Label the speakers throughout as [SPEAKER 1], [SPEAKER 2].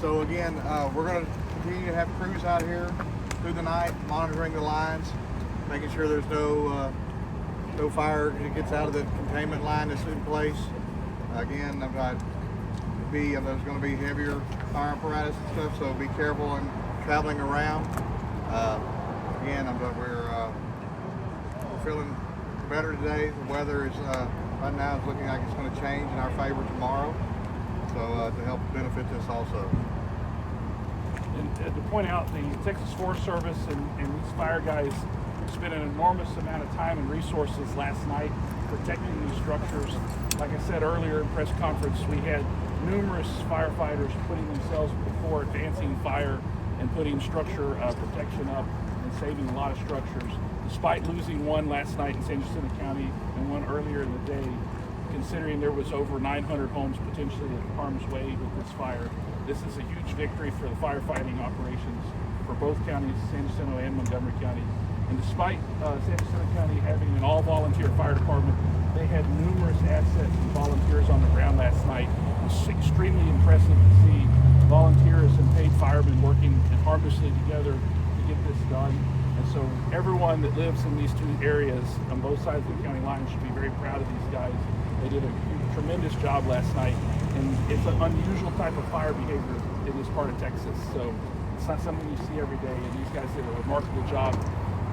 [SPEAKER 1] So again, we're going to continue to have crews out here through the night, monitoring the lines, making sure there's no fire that gets out of the containment line that's in place. Again, there's going to be heavier fire apparatus and stuff, so be careful in traveling around. Again, we're feeling better today. The weather is right now is looking like it's going to change in our favor tomorrow, so to help benefit this also.
[SPEAKER 2] And to point out, the Texas Forest Service and these fire guys spent an enormous amount of time and resources last night protecting these structures. Like I said earlier in press conference, we had numerous firefighters putting themselves before advancing fire and putting structure protection up and saving a lot of structures. Despite losing one last night in San Jacinto County and one earlier in the day, considering there was over 900 homes potentially in harm's way with this fire, this is a huge victory for the firefighting operations for both counties, San Jacinto and Montgomery County. And despite San Jacinto County having an all-volunteer fire department, they had numerous assets and volunteers on the ground last night. It was extremely impressive to see volunteers and paid firemen working harmoniously together to get this done. And so everyone that lives in these two areas on both sides of the county line should be very proud of these guys. They did a tremendous job last night, and it's an unusual type of fire behavior in this part of Texas. So it's not something you see every day, and these guys did a remarkable job.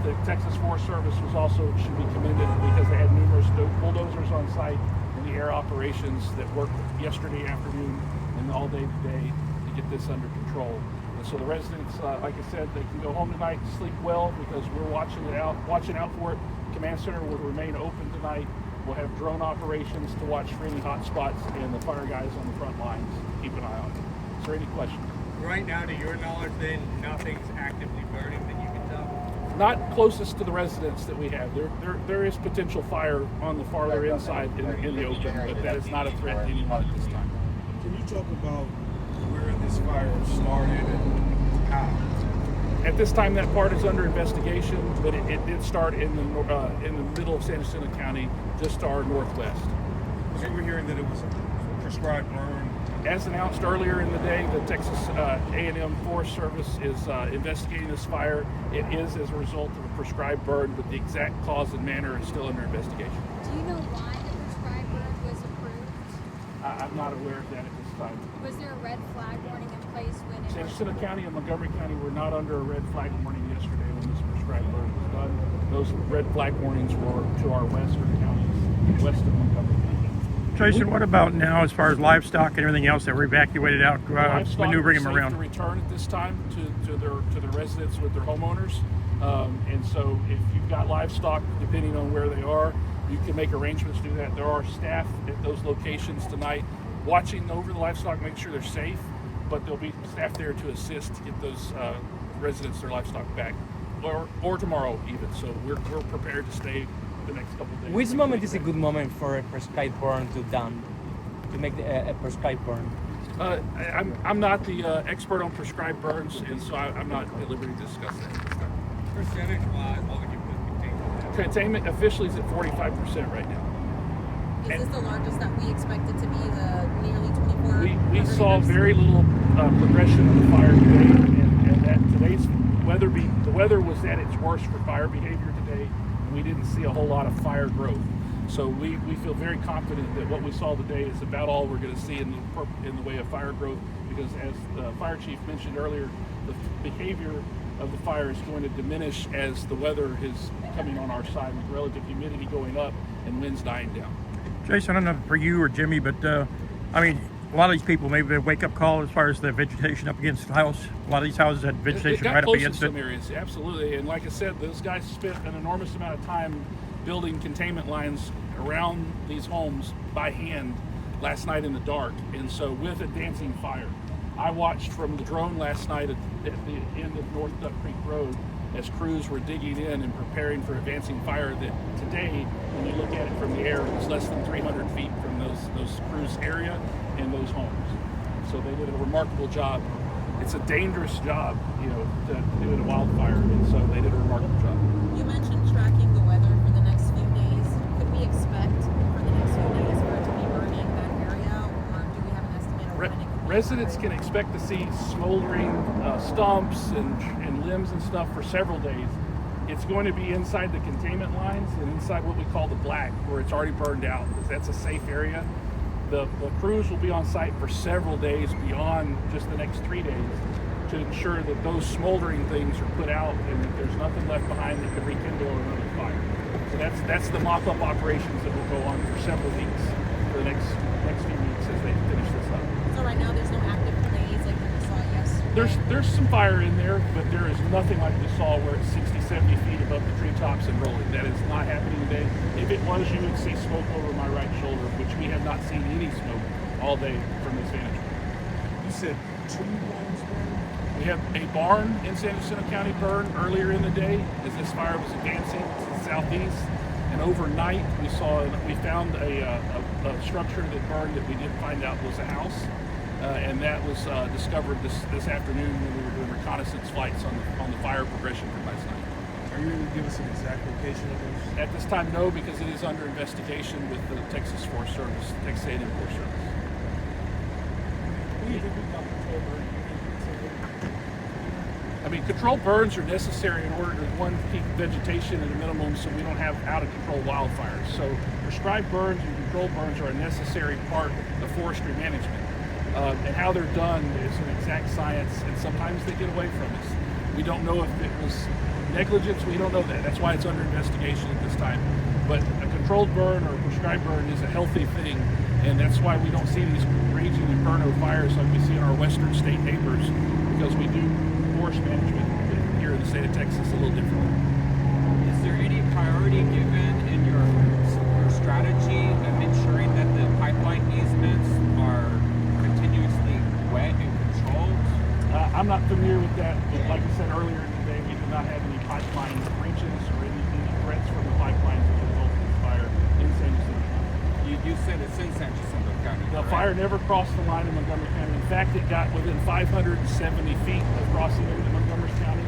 [SPEAKER 2] The Texas Forest Service should be commended because they had numerous bulldozers on site in the air operations that worked yesterday afternoon and all day today to get this under control. And so the residents, like I said, they can go home tonight and sleep well because we're watching out for it. Command Center will remain open tonight. We'll have drone operations to watch for any hot spots, and the fire guys on the front lines keep an eye on it. Is there any questions?
[SPEAKER 3] Right now, to your knowledge, then, nothing's actively burning that you can tell?
[SPEAKER 2] Not closest to the residents that we have. There is potential fire on the farther inside in the open, but that is not a threat to anyone at this time.
[SPEAKER 4] Can you talk about where this fire started and how?
[SPEAKER 2] At this time, that part is under investigation, but it did start in the middle of San Jacinto County, just to our northwest.
[SPEAKER 4] So we're hearing that it was a prescribed burn.
[SPEAKER 2] As announced earlier in the day, the Texas A&M Forest Service is investigating this fire. It is as a result of a prescribed burn, but the exact cause and manner is still under investigation.
[SPEAKER 5] Do you know why the prescribed burn was approved?
[SPEAKER 2] I'm not aware of that at this time.
[SPEAKER 5] Was there a red flag warning in place when it
[SPEAKER 2] San
[SPEAKER 5] was...
[SPEAKER 2] Jacinto County and Montgomery County were not under a red flag warning yesterday when this prescribed burn was done. Those red flag warnings were to our western counties, west of Montgomery County.
[SPEAKER 6] Jason, what about now as far as livestock and everything else that were evacuated out, maneuvering them around?
[SPEAKER 2] To return at this time to their residents with their homeowners, and so if you've got livestock, depending on where they are, you can make arrangements to do that. There are staff at those locations tonight watching over the livestock, make sure they're safe, but there'll be staff there to assist to get those residents their livestock back, or tomorrow even. So we're prepared to stay the next couple of days.
[SPEAKER 7] Which moment is a good moment for a prescribed burn to make a prescribed burn?
[SPEAKER 2] I'm not the expert on prescribed burns, and so I'm not at liberty to discuss that.
[SPEAKER 3] Percentage-wise, what would you put containment?
[SPEAKER 2] Containment officially is at 45% right now.
[SPEAKER 8] Is this the largest that we expected to be, the nearly 24?
[SPEAKER 2] We saw very little progression of the fire today, and that today's the weather was at its worst for fire behavior today. We didn't see a whole lot of fire growth. So we feel very confident that what we saw today is about all we're going to see in the way of fire growth, because as the fire chief mentioned earlier, the behavior of the fire is going to diminish as the weather is coming on our side with relative humidity going up and winds dying down.
[SPEAKER 6] Jason, I don't know for you or Jimmy, but I mean, a lot of these people, maybe a wake-up call as far as the vegetation up against the house. A lot of these houses had vegetation right up against it.
[SPEAKER 2] Some areas, absolutely. And like I said, those guys spent an enormous amount of time building containment lines around these homes by hand last night in the dark. And so with advancing fire, I watched from the drone last night at the end of North Duck Creek Road as crews were digging in and preparing for advancing fire, that today, when you look at it from the air, it's less than 300 feet from those crews' area and those homes. So they did a remarkable job. It's a dangerous job, to do in a wildfire, and so they did a remarkable job.
[SPEAKER 8] You mentioned tracking the weather for the next few days. Could we expect for the next few days for it to be burning that area, or do we have an estimate of when it could be?
[SPEAKER 2] residents can expect to see smoldering stumps and limbs and stuff for several days. It's going to be inside the containment lines and inside what we call the black, where it's already burned out, because that's a safe area. The crews will be on site for several days beyond just the next 3 days to ensure that those smoldering things are put out and that there's nothing left behind that could rekindle another fire. So that's the mop-up operations that will go on for several weeks, for the next few weeks as they finish this up.
[SPEAKER 8] So right now there's no active blaze like we saw yesterday.
[SPEAKER 2] There's some fire in there, but there is nothing like we saw where it's 60, 70 feet above the treetops and rolling. That is not happening today. If it was, you would see smoke over my right shoulder, which we have not seen any smoke all day from this vantage point.
[SPEAKER 4] You said 2 homes burned?
[SPEAKER 2] We have a barn in San Jacinto County burn earlier in the day as this fire was advancing to the southeast. And overnight, we found a structure that burned that we did find out was a house. And that was discovered this afternoon when we were doing reconnaissance flights on the fire progression from last night.
[SPEAKER 4] Are you able to give us an exact location of those?
[SPEAKER 2] At this time, no, because it is under investigation with the Texas Forest Service, Texas A&M Forest Service. I mean, controlled burns are necessary in order to, one, keep vegetation at a minimum so we don't have out-of-control wildfires. So prescribed burns and controlled burns are a necessary part of forestry management. And how they're done is an exact science, and sometimes they get away from us. We don't know if it was negligence. We don't know that. That's why it's under investigation at this time. But a controlled burn or a prescribed burn is a healthy thing, and that's why we don't see these raging inferno fires like we see in our western state neighbors, because we do forest management here in the state of Texas a little differently.
[SPEAKER 9] Is there any priority given in your strategy of ensuring that the pipeline easements are continuously wet and controlled?
[SPEAKER 2] I'm not familiar with that, but like I said earlier in the day, we did not have any pipeline breaches or any threats from the pipelines as a result of this fire in San Jacinto County.
[SPEAKER 9] You said it's in San Jacinto County.
[SPEAKER 2] The
[SPEAKER 9] correct?
[SPEAKER 2] fire never crossed the line in Montgomery County. In fact, it got within 570 feet of crossing into Montgomery County,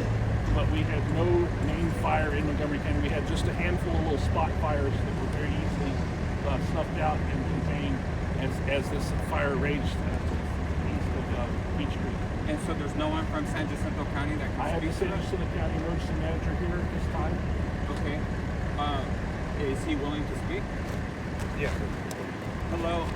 [SPEAKER 2] but we had no main fire in Montgomery County. We had just a handful of little spot fires that were very easily snuffed out and contained as this fire raged to the east of Beach Creek.
[SPEAKER 9] And so there's no one from San Jacinto County that
[SPEAKER 2] I
[SPEAKER 9] can
[SPEAKER 2] have the
[SPEAKER 9] speak
[SPEAKER 2] San
[SPEAKER 9] to us?
[SPEAKER 2] Jacinto County Emergency Manager here at this time.
[SPEAKER 9] Okay. Is he willing to speak?
[SPEAKER 4] Yeah.
[SPEAKER 9] Hello.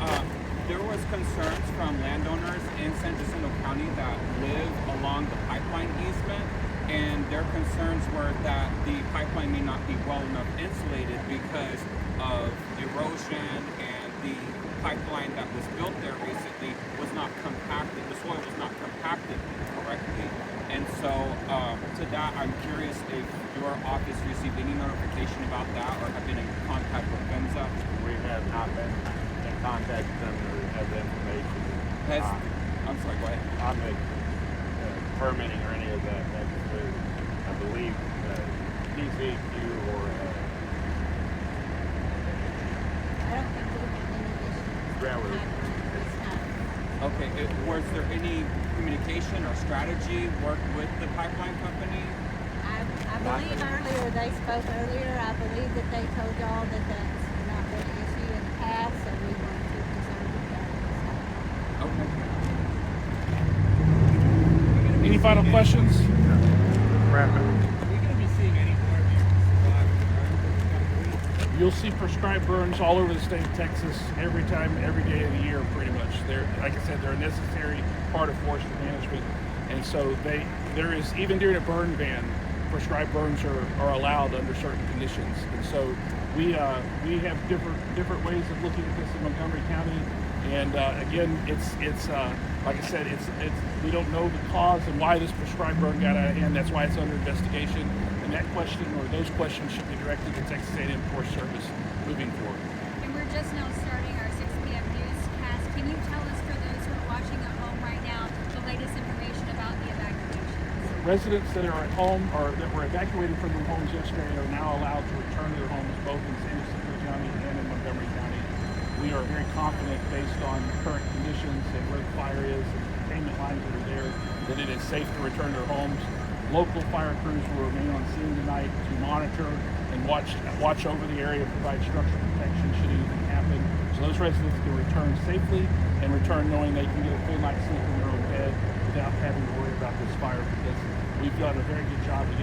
[SPEAKER 9] There was concerns from landowners in San Jacinto County that live along the pipeline easement, and their concerns were that the pipeline may not be well enough insulated because of erosion, and the pipeline that was built there recently was not compacted. The soil was not compacted correctly. And so to that, I'm curious if your office received any notification about that or have been in contact with PHMSA.
[SPEAKER 10] We have not been in contact with them or have the information.
[SPEAKER 9] I'm sorry, go ahead.
[SPEAKER 10] On the permitting or any of that, I believe TCQ or
[SPEAKER 5] I don't think we have any issues.
[SPEAKER 10] Railroad.
[SPEAKER 9] Okay, was there any communication or strategy work with the pipeline company?
[SPEAKER 11] I believe earlier, they spoke earlier, I believe that they told y'all that that's not been an issue in the past, so we want to concern with that.
[SPEAKER 9] Okay.
[SPEAKER 2] Any final questions?
[SPEAKER 6] Wrap it.
[SPEAKER 3] Are we going to be seeing any more of these survivors?
[SPEAKER 2] You'll see prescribed burns all over the state of Texas every day of the year, pretty much. They're, like I said, they're a necessary part of forestry management, and so there is, even during a burn ban, prescribed burns are allowed under certain conditions. And so we have different ways of looking at this in Montgomery County. And again, it's like I said, we don't know the cause and why this prescribed burn got out of hand. That's why it's under investigation. And that question or those questions should be directed to Texas A&M Forest Service moving forward.
[SPEAKER 5] And we're just now starting our 6 p.m. newscast. Can you tell us, for those who are watching at home right now, the latest information about the evacuation?
[SPEAKER 2] Residents that are at home or that were evacuated from their homes yesterday are now allowed to return to their homes both in San Jacinto County and in Montgomery County. We are very confident, based on current conditions and where the fire is and the containment lines that are there, that it is safe to return to their homes. Local fire crews will remain on scene tonight to monitor and watch over the area, provide structural protection should anything happen. So those residents can return safely and return knowing they can get a full night's sleep in their own bed without having to worry about this fire, because we've done a very good job of